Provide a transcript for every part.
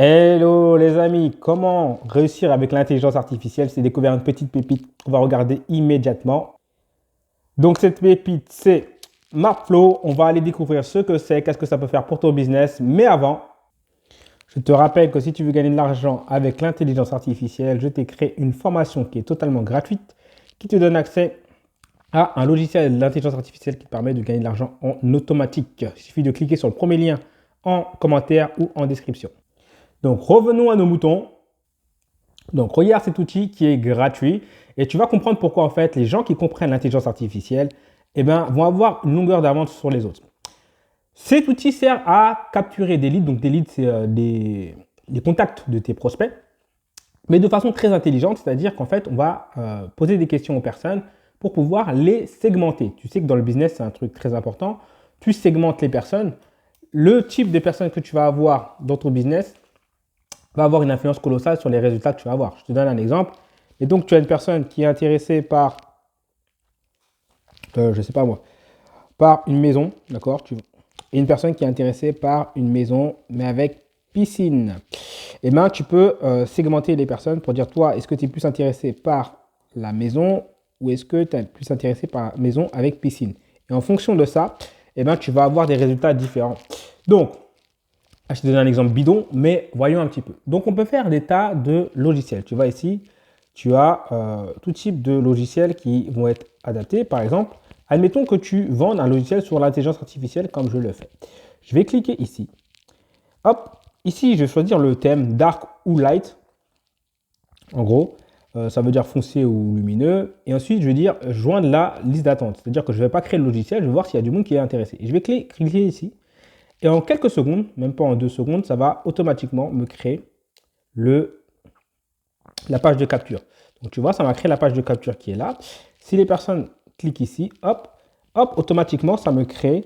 Hello les amis, comment réussir avec l'intelligence artificielle? C'est découvert une petite pépite qu'on va regarder immédiatement. Donc cette pépite, c'est Mapflow. On va aller découvrir ce que c'est, qu'est-ce que ça peut faire pour ton business. Mais avant, je te rappelle que si tu veux gagner de l'argent avec l'intelligence artificielle, je t'ai créé une formation qui est totalement gratuite, qui te donne accès à un logiciel d'intelligence artificielle qui te permet de gagner de l'argent en automatique. Il suffit de cliquer sur le premier lien en commentaire ou en description. Donc, revenons à nos moutons. Donc, regarde cet outil qui est gratuit et tu vas comprendre pourquoi, en fait, les gens qui comprennent l'intelligence artificielle vont avoir une longueur d'avance sur les autres. Cet outil sert à capturer des leads. Donc, des leads, c'est des contacts de tes prospects, mais de façon très intelligente, c'est-à-dire qu'en fait, on va poser des questions aux personnes pour pouvoir les segmenter. Tu sais que dans le business, c'est un truc très important. Tu segmentes les personnes. Le type de personnes que tu vas avoir dans ton business va avoir une influence colossale sur les résultats que tu vas avoir. Je te donne un exemple. Et donc, tu as une personne qui est intéressée par, je ne sais pas moi, par une maison, d'accord, et une personne qui est intéressée par une maison, mais avec piscine. Et bien, tu peux segmenter les personnes pour dire, toi, est-ce que tu es plus intéressé par la maison ou est-ce que tu es plus intéressé par la maison avec piscine? Et en fonction de ça, tu vas avoir des résultats différents. Donc, je te donne un exemple bidon, mais voyons un petit peu. Donc, on peut faire des tas de logiciels. Tu vois ici, tu as tout type de logiciels qui vont être adaptés. Par exemple, admettons que tu vendes un logiciel sur l'intelligence artificielle comme je le fais. Je vais cliquer ici. Hop, ici, je vais choisir le thème dark ou light. En gros, ça veut dire foncé ou lumineux. Et ensuite, je vais dire joindre la liste d'attente. C'est-à-dire que je ne vais pas créer le logiciel, je vais voir s'il y a du monde qui est intéressé. Et je vais cliquer ici. Et en quelques secondes, même pas en 2 secondes, ça va automatiquement me créer la page de capture. Donc tu vois, ça m'a créé la page de capture qui est là. Si les personnes cliquent ici, hop, hop, automatiquement, ça me crée,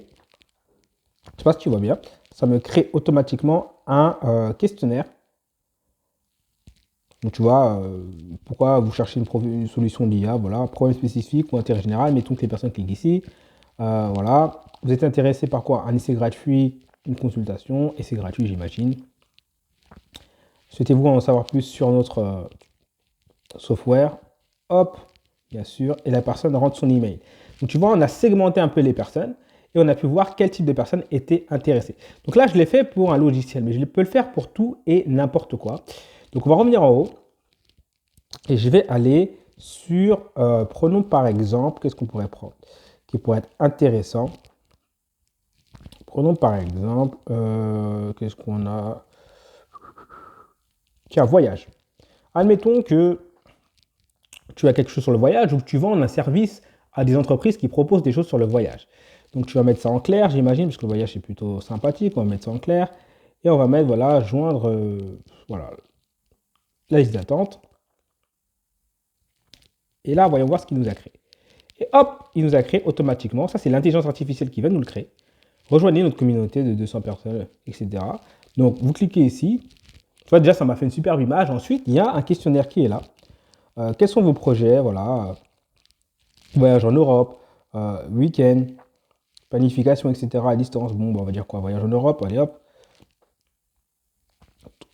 je ne sais pas si tu vois bien, ça me crée automatiquement un questionnaire. Donc tu vois, pourquoi vous cherchez une solution d'IA, voilà, problème spécifique ou intérêt général, mettons que les personnes cliquent ici, voilà. Vous êtes intéressé par quoi? Un essai gratuit, une consultation, essai gratuit, j'imagine. Souhaitez-vous en savoir plus sur notre software? Hop, bien sûr, et la personne rentre son email. Donc tu vois, on a segmenté un peu les personnes et on a pu voir quel type de personnes étaient intéressées. Donc là, je l'ai fait pour un logiciel, mais je peux le faire pour tout et n'importe quoi. Donc on va revenir en haut et je vais aller sur, prenons par exemple, qu'est-ce qu'on pourrait prendre qui pourrait être intéressant. Prenons par exemple, qu'est-ce qu'on a? Tiens, voyage. Admettons que tu as quelque chose sur le voyage ou que tu vends un service à des entreprises qui proposent des choses sur le voyage. Donc tu vas mettre ça en clair, j'imagine, parce que le voyage est plutôt sympathique. On va mettre ça en clair et on va mettre, voilà, joindre voilà, la liste d'attente. Et là, voyons voir ce qu'il nous a créé. Et hop, il nous a créé automatiquement. Ça, c'est l'intelligence artificielle qui va nous le créer. Rejoignez notre communauté de 200 personnes, etc. Donc, vous cliquez ici. Tu vois, déjà, ça m'a fait une superbe image. Ensuite, il y a un questionnaire qui est là. Quels sont vos projets? Voilà. Voyage en Europe, week-end, planification, etc. à distance. Bon, on va dire quoi? Voyage en Europe, allez hop.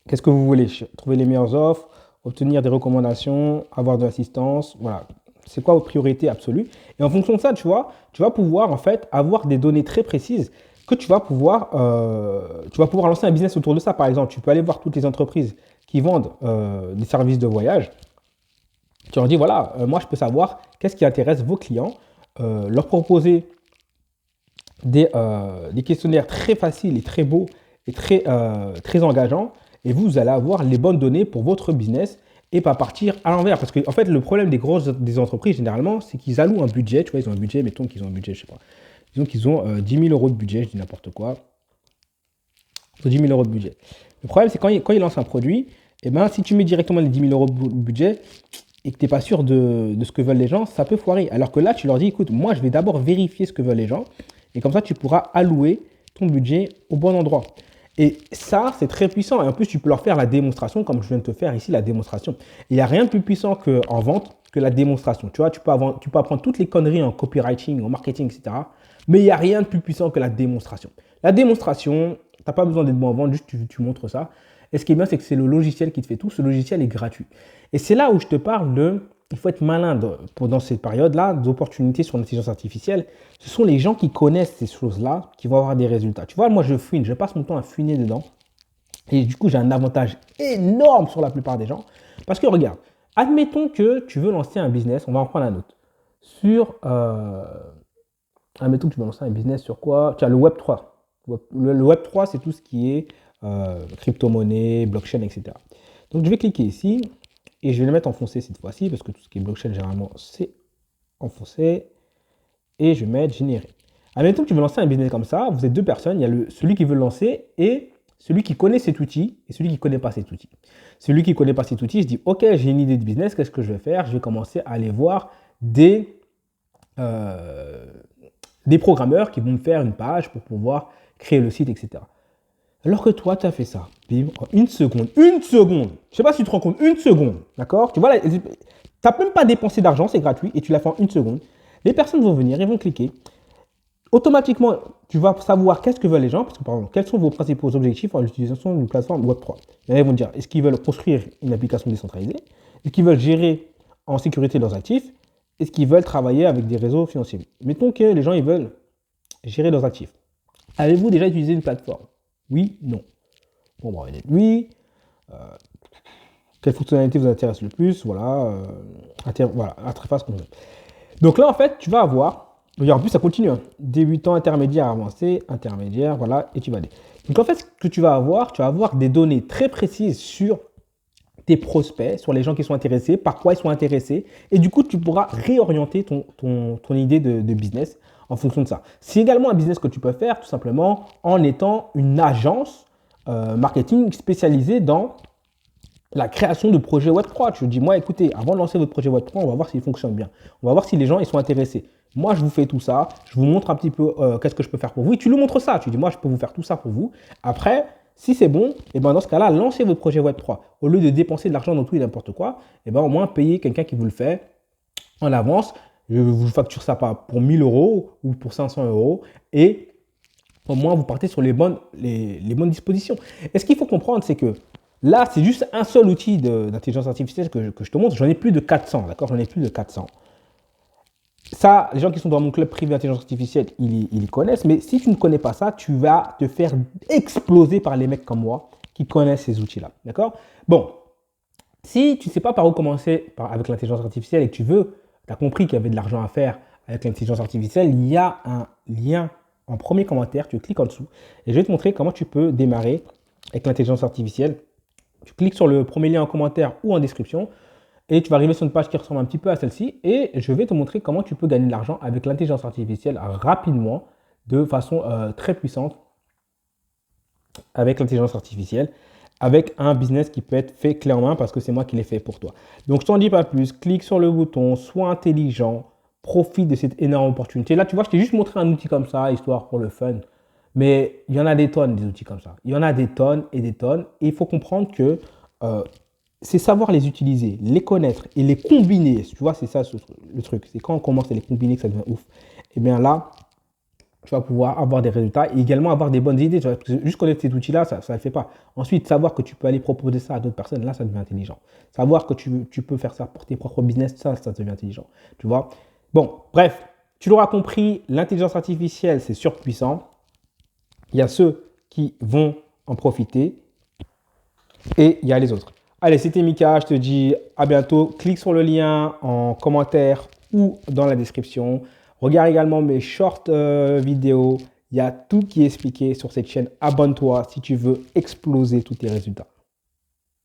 Qu'est-ce que vous voulez? Trouver les meilleures offres, obtenir des recommandations, avoir de l'assistance. Voilà. C'est quoi vos priorités absolues? Et en fonction de ça, tu vois, tu vas pouvoir en fait avoir des données très précises que tu vas pouvoir lancer un business autour de ça. Par exemple, tu peux aller voir toutes les entreprises qui vendent des services de voyage. Tu leur dis, voilà, moi je peux savoir qu'est-ce qui intéresse vos clients, leur proposer des questionnaires très faciles et très beaux et très engageants. Et vous allez avoir les bonnes données pour votre business et pas partir à l'envers. Parce que en fait, le problème des entreprises, généralement, c'est qu'ils allouent un budget. Tu vois, ils ont un budget, mettons qu'ils ont un budget, je sais pas. Disons qu'ils ont 10 000 euros de budget, je dis n'importe quoi. Ils ont 10 000 euros de budget. Le problème, c'est quand ils lancent un produit, si tu mets directement les 10 000 euros de budget et que tu n'es pas sûr de ce que veulent les gens, ça peut foirer. Alors que là, tu leur dis, écoute, moi, je vais d'abord vérifier ce que veulent les gens. Et comme ça, tu pourras allouer ton budget au bon endroit. Et ça, c'est très puissant. Et en plus, tu peux leur faire la démonstration, comme je viens de te faire ici, la démonstration. Il n'y a rien de plus puissant en vente que la démonstration. Tu vois, tu peux apprendre toutes les conneries en copywriting, en marketing, etc. Mais il n'y a rien de plus puissant que la démonstration. La démonstration, tu n'as pas besoin d'être bon en vente, juste tu montres ça. Et ce qui est bien, c'est que c'est le logiciel qui te fait tout. Ce logiciel est gratuit. Et c'est là où je te parle il faut être malin dans cette période-là, d'opportunités sur l'intelligence artificielle. Ce sont les gens qui connaissent ces choses-là qui vont avoir des résultats. Tu vois, moi, je passe mon temps à fouiner dedans. Et du coup, j'ai un avantage énorme sur la plupart des gens. Parce que regarde, admettons que tu veux lancer un business, on va en prendre un autre. Admettons que tu veux lancer un business sur quoi? Tu as le Web3. Le Web3, c'est tout ce qui est crypto-monnaie, blockchain, etc. Donc, je vais cliquer ici et je vais le mettre en foncé cette fois-ci parce que tout ce qui est blockchain, généralement, c'est en foncé. Et je vais mettre générer. Admettons que tu veux lancer un business comme ça. Vous êtes deux personnes. Il y a celui qui veut le lancer et celui qui connaît cet outil et celui qui ne connaît pas cet outil. Celui qui ne connaît pas cet outil, je dis, OK, j'ai une idée de business. Qu'est-ce que je vais faire? Je vais commencer à aller voir des programmeurs qui vont me faire une page pour pouvoir créer le site, etc. Alors que toi, tu as fait ça, bim, en une seconde. Une seconde. Je ne sais pas si tu te rends compte, une seconde. D'accord? Tu vois, tu n'as même pas dépensé d'argent, c'est gratuit, et tu l'as fait en une seconde. Les personnes vont venir, ils vont cliquer. Automatiquement, tu vas savoir qu'est-ce que veulent les gens, parce que par exemple, quels sont vos principaux objectifs en l'utilisation d'une plateforme Web3. Ils vont dire, est-ce qu'ils veulent construire une application décentralisée? Est-ce qu'ils veulent gérer en sécurité leurs actifs? Est-ce qu'ils veulent travailler avec des réseaux financiers? Mettons que les gens, ils veulent gérer leurs actifs. Avez-vous déjà utilisé une plateforme? Oui, non. Bon, bah, oui. Quelle fonctionnalité vous intéresse le plus? Voilà. Voilà, interface qu'on veut. Donc là, en fait, tu vas avoir, regarde, en plus, ça continue, hein, débutant, intermédiaire, avancé, intermédiaire, voilà, et tu vas aller. Donc en fait, ce que tu vas avoir des données très précises sur tes prospects, sur les gens qui sont intéressés, par quoi ils sont intéressés, et du coup, tu pourras réorienter ton idée de business en fonction de ça. C'est également un business que tu peux faire tout simplement en étant une agence marketing spécialisée dans la création de projets Web3. Tu dis, moi, écoutez, avant de lancer votre projet Web3, on va voir s'il fonctionne bien. On va voir si les gens ils sont intéressés. Moi, je vous fais tout ça. Je vous montre un petit peu qu'est-ce que je peux faire pour vous. Et tu lui montres ça. Tu dis, moi, je peux vous faire tout ça pour vous. Après, si c'est bon, et ben dans ce cas-là, lancez votre projet Web3. Au lieu de dépenser de l'argent dans tout et n'importe quoi, et ben au moins payez quelqu'un qui vous le fait en avance. Je vous facture ça pas pour 1000 euros ou pour 500 euros. Et au moins, vous partez sur les bonnes dispositions. Et ce qu'il faut comprendre, c'est que là, c'est juste un seul outil d'intelligence artificielle que je te montre. J'en ai plus de 400, d'accord? J'en ai plus de 400. Ça, les gens qui sont dans mon club privé d'intelligence artificielle, ils connaissent. Mais si tu ne connais pas ça, tu vas te faire exploser par les mecs comme moi qui connaissent ces outils-là, d'accord? Bon, si tu ne sais pas par où commencer avec l'intelligence artificielle et que tu as compris qu'il y avait de l'argent à faire avec l'intelligence artificielle, il y a un lien en premier commentaire. Tu cliques en dessous et je vais te montrer comment tu peux démarrer avec l'intelligence artificielle. Tu cliques sur le premier lien en commentaire ou en description et tu vas arriver sur une page qui ressemble un petit peu à celle-ci et je vais te montrer comment tu peux gagner de l'argent avec l'intelligence artificielle rapidement, de façon très puissante avec l'intelligence artificielle, avec un business qui peut être fait clé en main parce que c'est moi qui l'ai fait pour toi. Donc, je t'en dis pas plus, clique sur le bouton, sois intelligent, profite de cette énorme opportunité. Là, tu vois, je t'ai juste montré un outil comme ça, histoire pour le fun. Mais il y en a des tonnes des outils comme ça. Il y en a des tonnes et des tonnes. Et il faut comprendre que c'est savoir les utiliser, les connaître et les combiner. Tu vois, c'est ça le truc. C'est quand on commence à les combiner que ça devient ouf. Et bien là, tu vas pouvoir avoir des résultats et également avoir des bonnes idées. Tu vois, parce que juste connaître ces outils-là, ça ne le fait pas. Ensuite, savoir que tu peux aller proposer ça à d'autres personnes, là, ça devient intelligent. Savoir que tu peux faire ça pour tes propres business, ça devient intelligent. Tu vois. Bon, bref, tu l'auras compris, l'intelligence artificielle, c'est surpuissant. Il y a ceux qui vont en profiter et il y a les autres. Allez, c'était Mika, je te dis à bientôt. Clique sur le lien en commentaire ou dans la description. Regarde également mes shorts vidéos. Il y a tout qui est expliqué sur cette chaîne. Abonne-toi si tu veux exploser tous tes résultats.